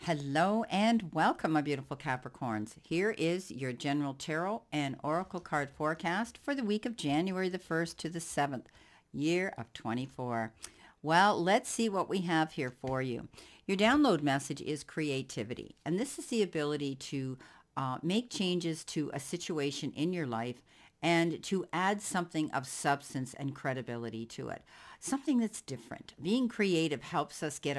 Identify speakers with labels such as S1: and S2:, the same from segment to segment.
S1: Hello and welcome, my beautiful Capricorns. Here is your general tarot and oracle card forecast for the week of January the 1st to the 7th, year of 24. Well, let's see what we have here for you. Your download message is creativity, and this is the ability to make changes to a situation in your life and to add something of substance and credibility to it. Something that's different. Being creative helps us get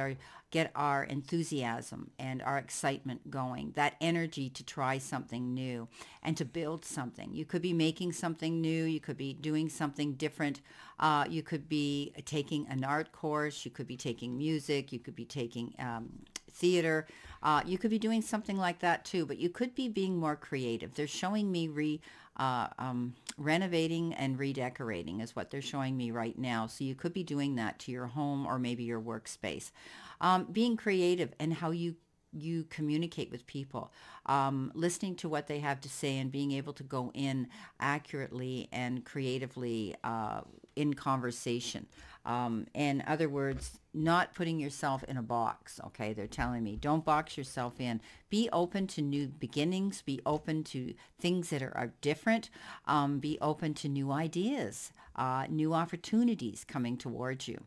S1: our enthusiasm and our excitement going, that energy to try something new and to build something. You could be making something new. You could be doing something different. You could be taking an art course. You could be taking music. You could be taking theater. You could be doing something like that too, but you could be being more creative. They're showing me renovating and redecorating is what they're showing me right now. So you could be doing that to your home or maybe your workspace. Being creative and how you communicate with people, listening to what they have to say and being able to go in accurately and creatively in conversation. In other words, not putting yourself in a box, okay? They're telling me, don't box yourself in. Be open to new beginnings. Be open to things that are different. Be open to new ideas, new opportunities coming towards you.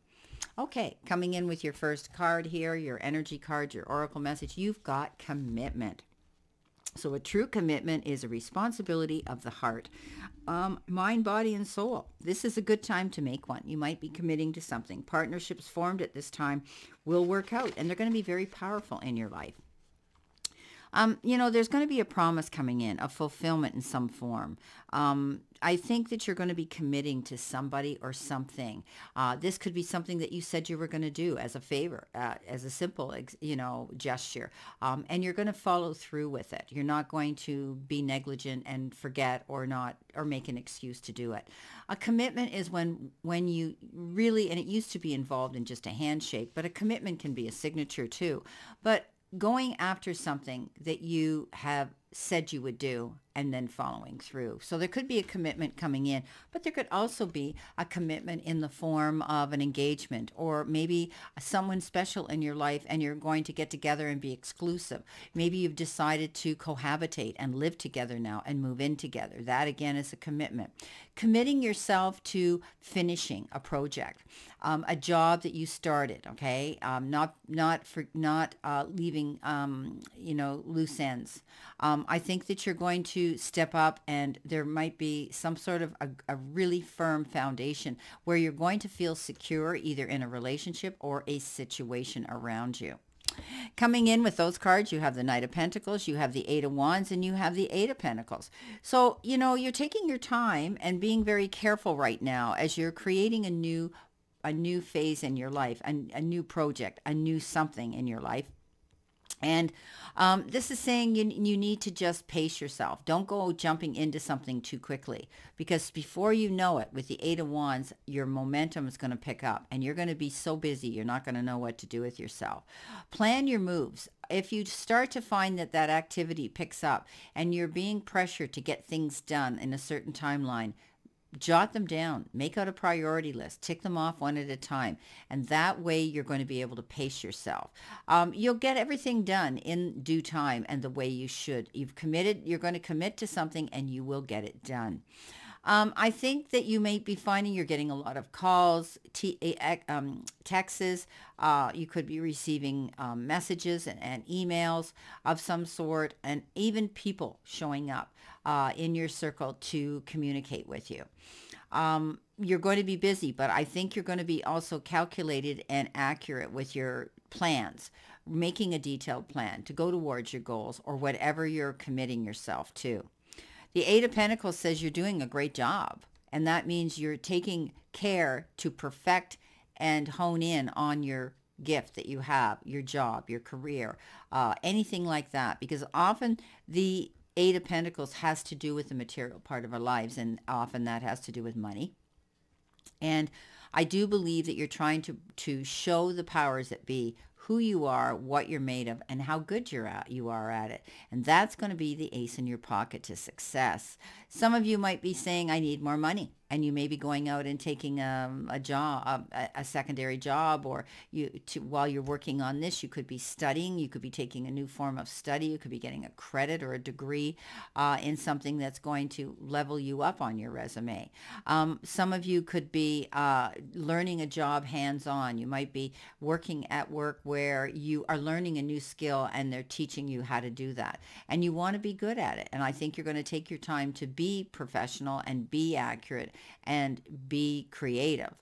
S1: Okay, coming in with your first card here, your energy card, your oracle message, you've got commitment. So a true commitment is a responsibility of the heart, mind, body, and soul. This is a good time to make one. You might be committing to something. Partnerships formed at this time will work out, and they're going to be very powerful in your life. There's going to be a promise coming in, a fulfillment in some form. I think that you're going to be committing to somebody or something. This could be something that you said you were going to do as a favor, as a simple, gesture. And you're going to follow through with it. You're not going to be negligent and forget or make an excuse to do it. A commitment is when you really, and it used to be involved in just a handshake, but a commitment can be a signature too. But going after something that you have said you would do and then following through. So there could be a commitment coming in, but there could also be a commitment in the form of an engagement or maybe someone special in your life and you're going to get together and be exclusive. Maybe you've decided to cohabitate and live together now and move in together. That again is a commitment. Committing yourself to finishing a project, a job that you started, okay? Not leaving, loose ends. I think that you're going to step up and there might be some sort of a really firm foundation where you're going to feel secure either in a relationship or a situation around you. Coming in with those cards, you have the Knight of Pentacles, you have the Eight of Wands, and you have the Eight of Pentacles. So, you're taking your time and being very careful right now as you're creating a new phase in your life, a new project, a new something in your life. And this is saying you need to just pace yourself. Don't go jumping into something too quickly because before you know it, with the Eight of Wands, your momentum is going to pick up and you're going to be so busy, you're not going to know what to do with yourself. Plan your moves. If you start to find that activity picks up and you're being pressured to get things done in a certain timeline, jot them down, make out a priority list, tick them off one at a time. And that way you're going to be able to pace yourself. You'll get everything done in due time and the way you should. You're going to commit to something and you will get it done. I think that you may be finding you're getting a lot of calls, texts. You could be receiving messages and emails of some sort, and even people showing up in your circle to communicate with you. You're going to be busy, but I think you're going to be also calculated and accurate with your plans, making a detailed plan to go towards your goals or whatever you're committing yourself to. The Eight of Pentacles says you're doing a great job, and that means you're taking care to perfect and hone in on your gift that you have, your job, your career, anything like that, because often the Eight of Pentacles has to do with the material part of our lives, and often that has to do with money. And I do believe that you're trying to show the powers that be who you are, what you're made of, and how good you are at it. And that's going to be the ace in your pocket to success. Some of you might be saying, I need more money. and you may be going out and taking a job, a secondary job, or while you're working on this, you could be studying, you could be taking a new form of study, you could be getting a credit or a degree in something that's going to level you up on your resume. Some of you could be learning a job hands-on. You might be working at work where you are learning a new skill and they're teaching you how to do that. And you want to be good at it. And I think you're going to take your time to be professional and be accurate and be creative.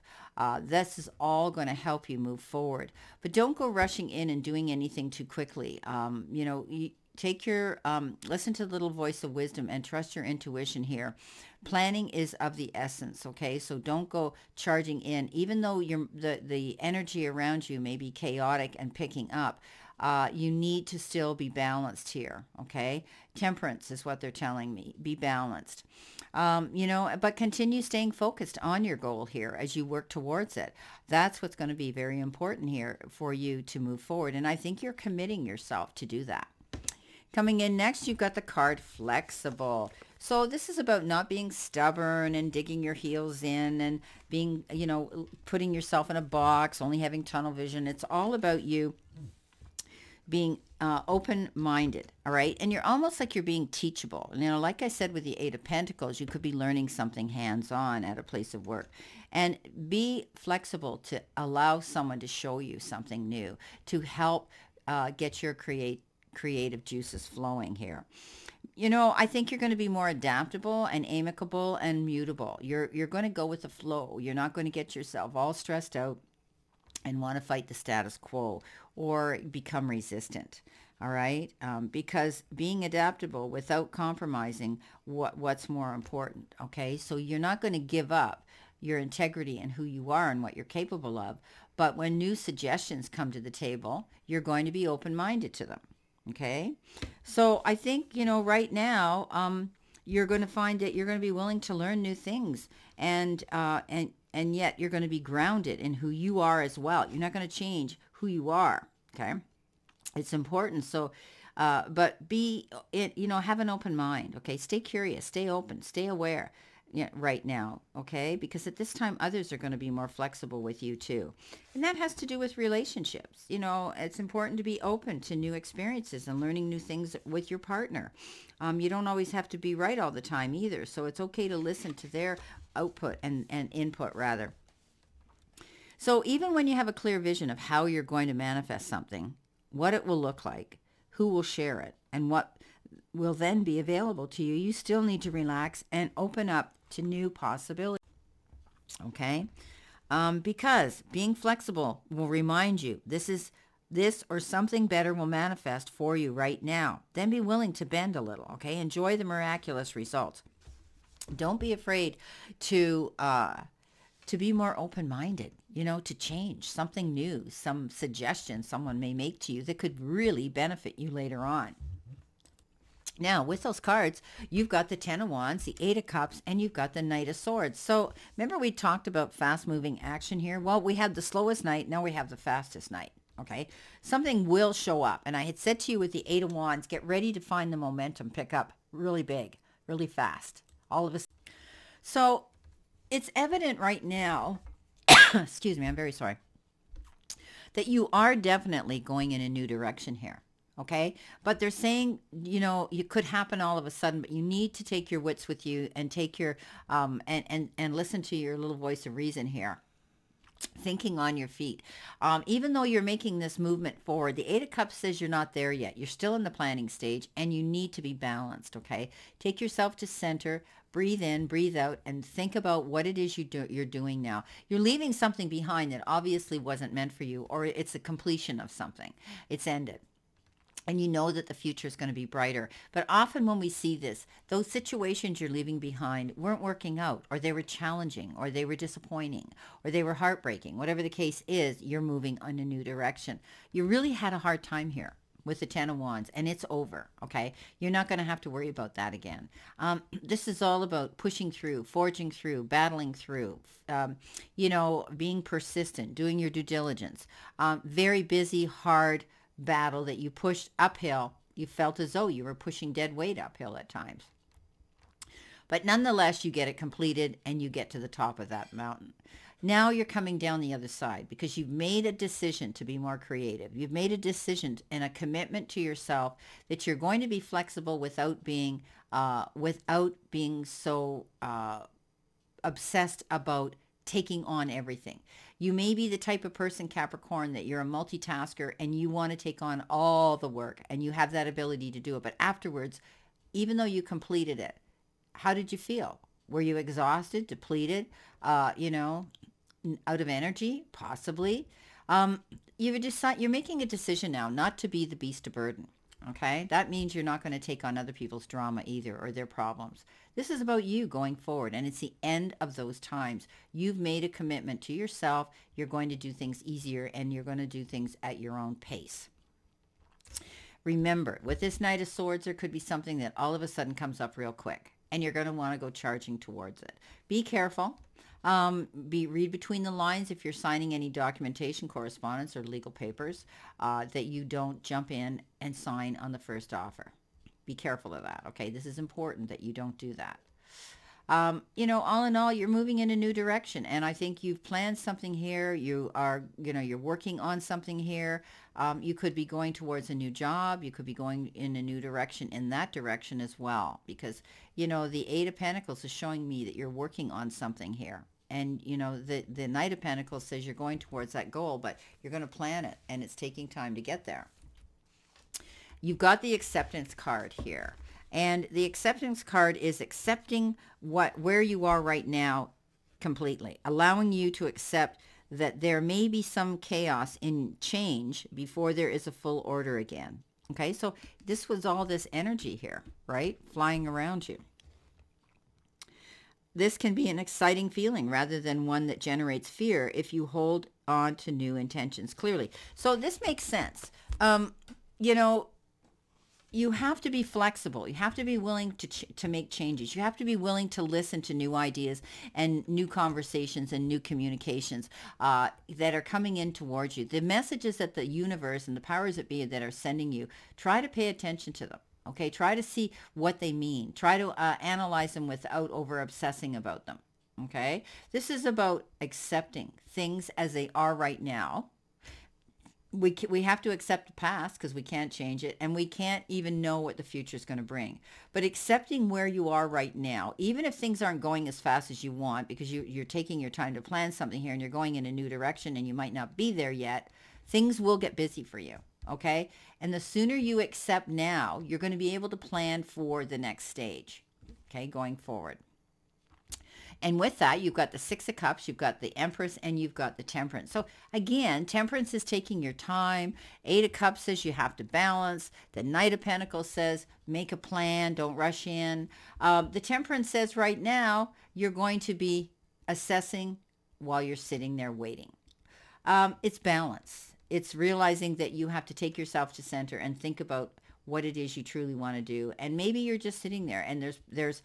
S1: This is all going to help you move forward. But don't go rushing in and doing anything too quickly. Take your, listen to the little voice of wisdom and trust your intuition here. Planning is of the essence, okay? So don't go charging in. Even though the energy around you may be chaotic and picking up, you need to still be balanced here, okay? Temperance is what they're telling me. Be balanced. But continue staying focused on your goal here as you work towards it. That's what's going to be very important here for you to move forward. And I think you're committing yourself to do that. Coming in next, you've got the card Flexible. So this is about not being stubborn and digging your heels in and being, putting yourself in a box, only having tunnel vision. It's all about you being open-minded, all right? And you're almost like you're being teachable. Like I said with the Eight of Pentacles, you could be learning something hands-on at a place of work. And be flexible to allow someone to show you something new, to help get your creative juices flowing here. I think you're going to be more adaptable and amicable and mutable. You're going to go with the flow. You're not going to get yourself all stressed out and want to fight the status quo or become resistant. All right? Because being adaptable without compromising what's more important. Okay? So you're not going to give up your integrity and who you are and what you're capable of. But when new suggestions come to the table, you're going to be open-minded to them. Okay, so I think, right now, you're going to find that you're going to be willing to learn new things, and yet you're going to be grounded in who you are as well. You're not going to change who you are. Okay, it's important. So, but have an open mind. Okay, stay curious, stay open, stay aware. Right now, okay? Because at this time, others are going to be more flexible with you too. And that has to do with relationships. It's important to be open to new experiences and learning new things with your partner. You don't always have to be right all the time either. So it's okay to listen to their output and input rather. So even when you have a clear vision of how you're going to manifest something, what it will look like, who will share it, and what will then be available to you, you still need to relax and open up to new possibilities, okay? Because being flexible will remind you this or something better will manifest for you right now. Then be willing to bend a little, okay? Enjoy the miraculous results. Don't be afraid to be more open-minded, to change something new, some suggestion someone may make to you that could really benefit you later on. Now, with those cards, you've got the Ten of Wands, the Eight of Cups, and you've got the Knight of Swords. So remember we talked about fast-moving action here? Well, we had the slowest night. Now we have the fastest night, okay? Something will show up. And I had said to you with the Eight of Wands, get ready to find the momentum pick up really big, really fast. All of us. So it's evident right now, excuse me, I'm very sorry, that you are definitely going in a new direction here. Okay, but they're saying, it could happen all of a sudden, but you need to take your wits with you and take your, and listen to your little voice of reason here. Thinking on your feet. Even though you're making this movement forward, the Eight of Cups says you're not there yet. You're still in the planning stage and you need to be balanced, okay? Take yourself to center, breathe in, breathe out, and think about what it is you're doing now. You're leaving something behind that obviously wasn't meant for you, or it's a completion of something. It's ended. And you know that the future is going to be brighter. But often when we see this, those situations you're leaving behind weren't working out, or they were challenging, or they were disappointing, or they were heartbreaking. Whatever the case is, you're moving in a new direction. You really had a hard time here with the Ten of Wands, and it's over, okay? You're not going to have to worry about that again. This is all about pushing through, forging through, battling through, being persistent, doing your due diligence. Very busy, hard battle that you pushed uphill. You felt as though you were pushing dead weight uphill at times. But nonetheless, you get it completed and you get to the top of that mountain. Now you're coming down the other side because you've made a decision to be more creative. You've made a decision and a commitment to yourself that you're going to be flexible without being so obsessed about taking on everything. You may be the type of person, Capricorn, that you're a multitasker and you want to take on all the work and you have that ability to do it. But afterwards, even though you completed it, how did you feel? Were you exhausted, depleted, out of energy? Possibly. You're making a decision now not to be the beast of burden. Okay, that means you're not going to take on other people's drama either or their problems. This is about you going forward, and it's the end of those times. You've made a commitment to yourself. You're going to do things easier, and you're going to do things at your own pace. Remember, with this Knight of Swords, there could be something that all of a sudden comes up real quick, and you're going to want to go charging towards it. Be careful. Read between the lines if you're signing any documentation, correspondence, or legal papers, that you don't jump in and sign on the first offer. Be careful of that, okay? This is important that you don't do that. All in all, you're moving in a new direction, and I think you've planned something here. You are, you're working on something here. You could be going towards a new job. You could be going in a new direction in that direction as well, because, the Eight of Pentacles is showing me that you're working on something here. And, the Knight of Pentacles says you're going towards that goal, but you're going to plan it, and it's taking time to get there. You've got the acceptance card here. And the acceptance card is accepting where you are right now completely, allowing you to accept that there may be some chaos in change before there is a full order again. Okay, so this was all this energy here, right? Flying around you. This can be an exciting feeling rather than one that generates fear if you hold on to new intentions clearly. So this makes sense. You have to be flexible. You have to be willing to make changes. You have to be willing to listen to new ideas and new conversations and new communications that are coming in towards you. The messages that the universe and the powers that be that are sending you, try to pay attention to them. Okay, try to see what they mean. Try to analyze them without over-obsessing about them. Okay, this is about accepting things as they are right now. We have to accept the past because we can't change it, and we can't even know what the future is going to bring. But accepting where you are right now, even if things aren't going as fast as you want, because you're taking your time to plan something here and you're going in a new direction and you might not be there yet, things will get busy for you, okay? And the sooner you accept now, you're going to be able to plan for the next stage, okay, going forward. And with that, you've got the Six of Cups, you've got the Empress, and you've got the Temperance. So again, Temperance is taking your time. Eight of Cups says you have to balance. The Knight of Pentacles says make a plan, don't rush in. The Temperance says right now you're going to be assessing while you're sitting there waiting. It's balance. It's realizing that you have to take yourself to center and think about what it is you truly want to do. And maybe you're just sitting there and there's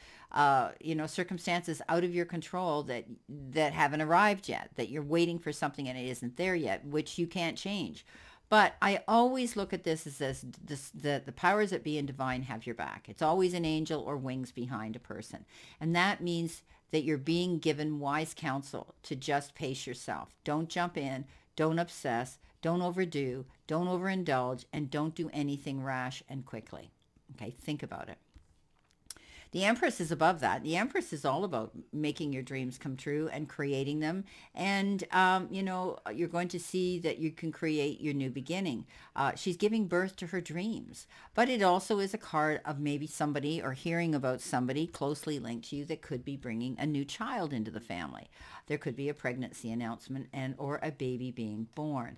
S1: circumstances out of your control that haven't arrived yet, that you're waiting for something and it isn't there yet, which you can't change. But I always look at this as the powers that be in divine have your back. It's always an angel or wings behind a person. And that means that you're being given wise counsel to just pace yourself. Don't jump in, don't obsess, don't overdo, don't overindulge, and don't do anything rash and quickly. Okay, think about it. The Empress is above that. The Empress is all about making your dreams come true and creating them. And, you're going to see that you can create your new beginning. She's giving birth to her dreams. But it also is a card of maybe somebody or hearing about somebody closely linked to you that could be bringing a new child into the family. There could be a pregnancy announcement or a baby being born.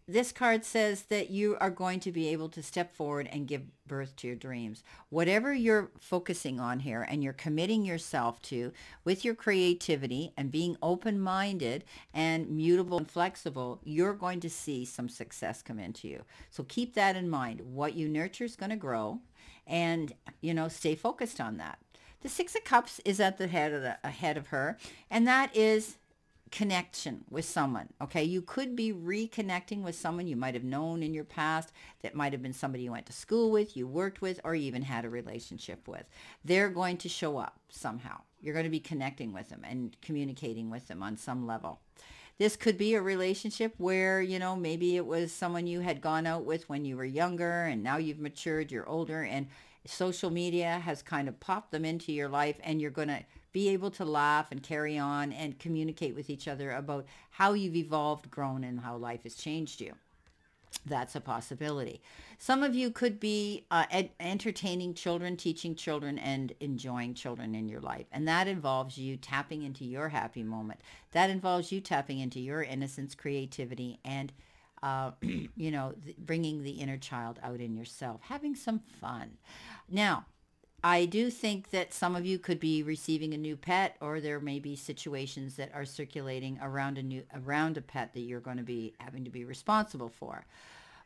S1: This card says that you are going to be able to step forward and give birth to your dreams. Whatever you're focusing on here and you're committing yourself to with your creativity and being open-minded and mutable and flexible, you're going to see some success come into you. So keep that in mind. What you nurture is going to grow, and, stay focused on that. The Six of Cups is at the head of her, and that is connection with someone. Okay, you could be reconnecting with someone you might have known in your past. That might have been somebody you went to school with, you worked with, or you even had a relationship with. They're going to show up somehow. You're going to be connecting with them and communicating with them on some level. This could be a relationship where, you know, maybe it was someone you had gone out with when you were younger, and now you've matured, you're older, and social media has kind of popped them into your life, and you're going to be able to laugh and carry on and communicate with each other about how you've evolved, grown, and how life has changed you. That's a possibility. Some of you could be entertaining children, teaching children, and enjoying children in your life. And that involves you tapping into your happy moment. That involves you tapping into your innocence, creativity, and, you know, bringing the inner child out in yourself, having some fun. Now, I do think that some of you could be receiving a new pet, or there may be situations that are circulating around a pet that you're going to be having to be responsible for.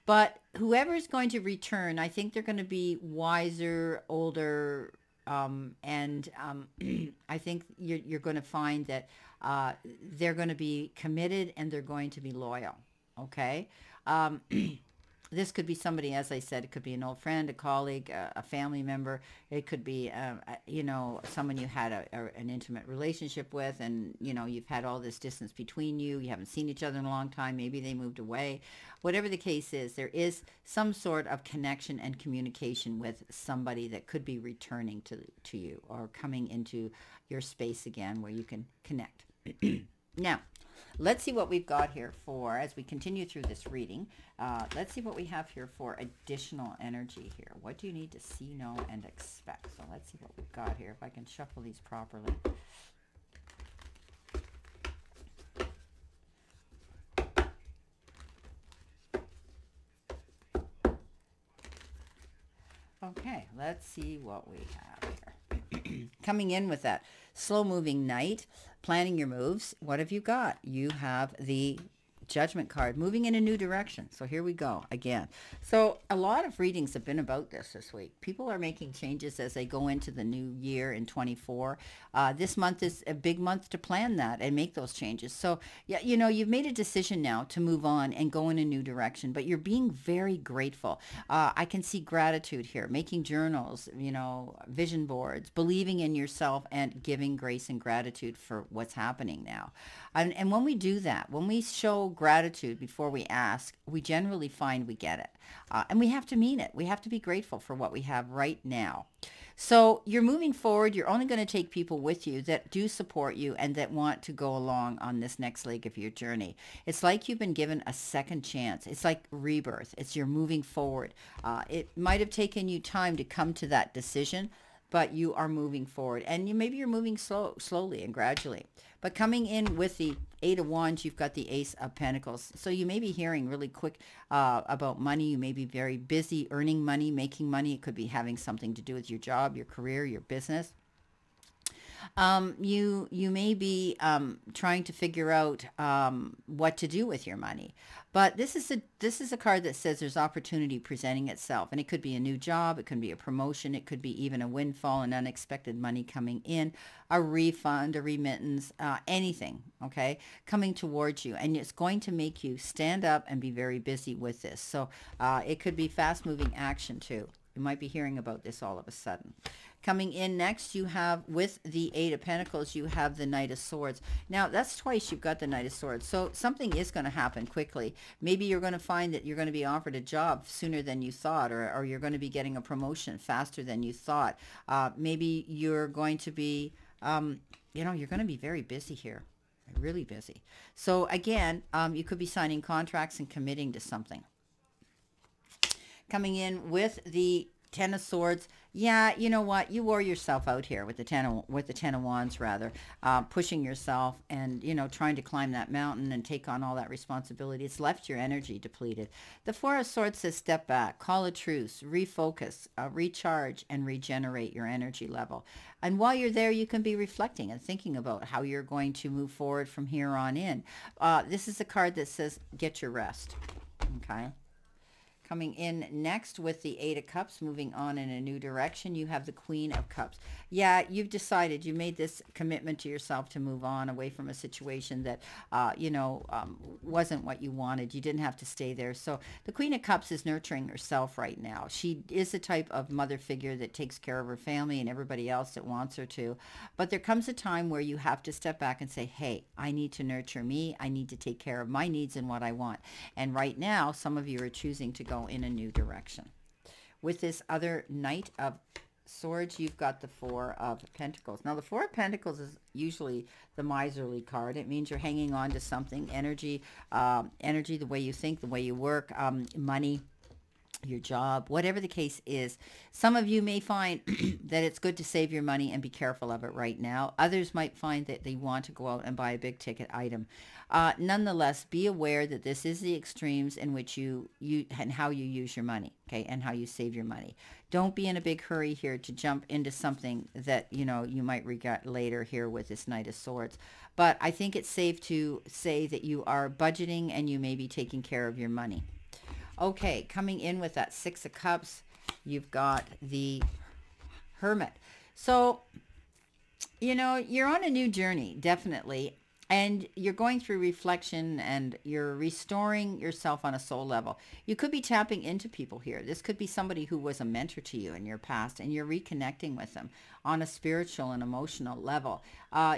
S1: But whoever is going to return, I think they're going to be wiser, older, and I think you're going to find that they're going to be committed and they're going to be loyal. Okay. This could be somebody, as I said, it could be an old friend, a colleague, a family member. It could be, you know, someone you had an intimate relationship with, and, you know, you've had all this distance between you. You haven't seen each other in a long time. Maybe they moved away. Whatever the case is, there is some sort of connection and communication with somebody that could be returning to you or coming into your space again where you can connect. Now, let's see what we've got here for, as we continue through this reading, let's see what we have here for additional energy here. What do you need to see, know, and expect? So let's see what we've got here, if I can shuffle these properly. Okay, let's see what we have here. Coming in with that slow-moving knight, planning your moves. What have you got? You have the Judgment card, moving in a new direction. So here we go again. So a lot of readings have been about this week. People are making changes as they go into the new year in 24. This month is a big month to plan that and make those changes. So, yeah, you know, you've made a decision now to move on and go in a new direction, but you're being very grateful. I can see gratitude here, making journals, you know, vision boards, believing in yourself, and giving grace and gratitude for what's happening now. And when we do that, when we show gratitude before we ask, we generally find we get it. And we have to mean it. We have to be grateful for what we have right now. So you're moving forward. You're only going to take people with you that do support you and that want to go along on this next leg of your journey. It's like you've been given a second chance. It's like rebirth. It's you're moving forward. It might have taken you time to come to that decision, but you are moving forward, and maybe you're moving slowly and gradually. But coming in with the Eight of Wands, you've got the Ace of Pentacles. So you may be hearing really quick about money. You may be very busy earning money, making money. It could be having something to do with your job, your career, your business. You may be trying to figure out what to do with your money. But this is a card that says there's opportunity presenting itself, and it could be a new job, it could be a promotion, it could be even a windfall and unexpected money coming in, a refund, a remittance, anything, okay, coming towards you, and it's going to make you stand up and be very busy with this. So it could be fast-moving action too. You might be hearing about this all of a sudden. Coming in next, you have, with the Eight of Pentacles, you have the Knight of Swords. Now, that's twice you've got the Knight of Swords. So something is going to happen quickly. Maybe you're going to find that you're going to be offered a job sooner than you thought, or you're going to be getting a promotion faster than you thought. Maybe you're going to be, you know, you're going to be very busy here. Really busy. So again, you could be signing contracts and committing to something. Coming in with the Ten of Swords. Yeah, you know what? You wore yourself out here with the Ten of Wands, rather, pushing yourself and, you know, trying to climb that mountain and take on all that responsibility. It's left your energy depleted. The Four of Swords says step back, call a truce, refocus, recharge, and regenerate your energy level. And while you're there, you can be reflecting and thinking about how you're going to move forward from here on in. This is a card that says get your rest. Okay. Coming in next with the Eight of Cups, moving on in a new direction, you have the Queen of Cups. Yeah, you've decided, you made this commitment to yourself to move on away from a situation that, wasn't what you wanted. You didn't have to stay there. So the Queen of Cups is nurturing herself right now. She is the type of mother figure that takes care of her family and everybody else that wants her to. But there comes a time where you have to step back and say, hey, I need to nurture me. I need to take care of my needs and what I want. And right now, some of you are choosing to go in a new direction. With this other Knight of Swords, you've got the Four of Pentacles. Now, the Four of Pentacles is usually the miserly card. It means you're hanging on to something, energy, the way you think, the way you work, money, your job, whatever the case is. Some of you may find that it's good to save your money and be careful of it right now. Others might find that they want to go out and buy a big ticket item. Nonetheless, be aware that this is the extremes in which you and how you use your money, okay, and how you save your money. Don't be in a big hurry here to jump into something that, you might regret later here with this Knight of Swords. But I think it's safe to say that you are budgeting and you may be taking care of your money. Okay, coming in with that Six of Cups, you've got the Hermit. So, you're on a new journey, definitely. And you're going through reflection and you're restoring yourself on a soul level. You could be tapping into people here. This could be somebody who was a mentor to you in your past and you're reconnecting with them on a spiritual and emotional level.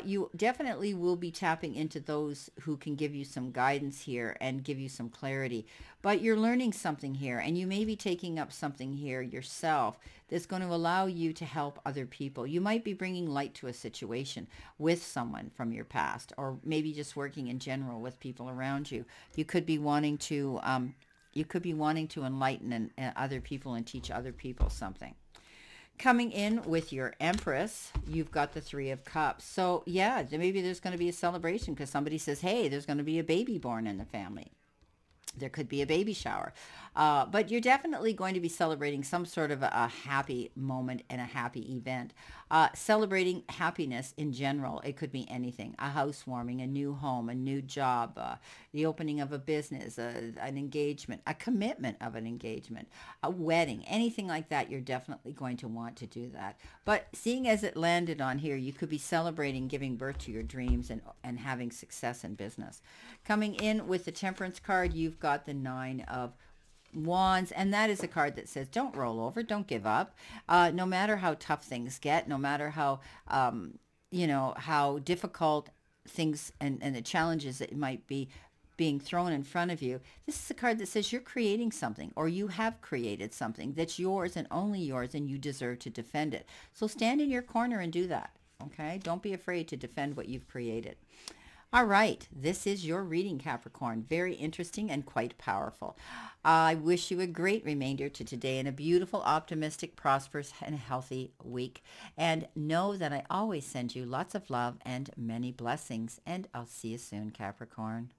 S1: You definitely will be tapping into those who can give you some guidance here and give you some clarity. But you're learning something here and you may be taking up something here yourself that's going to allow you to help other people. You might be bringing light to a situation with someone from your past, or maybe just working in general with people around you. You could be wanting to enlighten other people and teach other people something. Coming in with your Empress, you've got the Three of Cups. So yeah, maybe there's going to be a celebration because somebody says, hey, there's going to be a baby born in the family. There could be a baby shower. But you're definitely going to be celebrating some sort of a happy moment and a happy event. Celebrating happiness in general. It could be anything. A housewarming, a new home, a new job, the opening of a business, an engagement, a commitment of an engagement, a wedding, anything like that. You're definitely going to want to do that. But seeing as it landed on here, you could be celebrating giving birth to your dreams and having success in business. Coming in with the Temperance card, you've got the Nine of Wands, and that is a card that says don't roll over, don't give up. No matter how tough things get, no matter how how difficult things and the challenges that might be being thrown in front of you, this is a card that says you're creating something, or you have created something that's yours and only yours, and you deserve to defend it. So stand in your corner and do that. Okay, don't be afraid to defend what you've created. All right, this is your reading, Capricorn. Very interesting and quite powerful. I wish you a great remainder to today and a beautiful, optimistic, prosperous, and healthy week. And know that I always send you lots of love and many blessings. And I'll see you soon, Capricorn.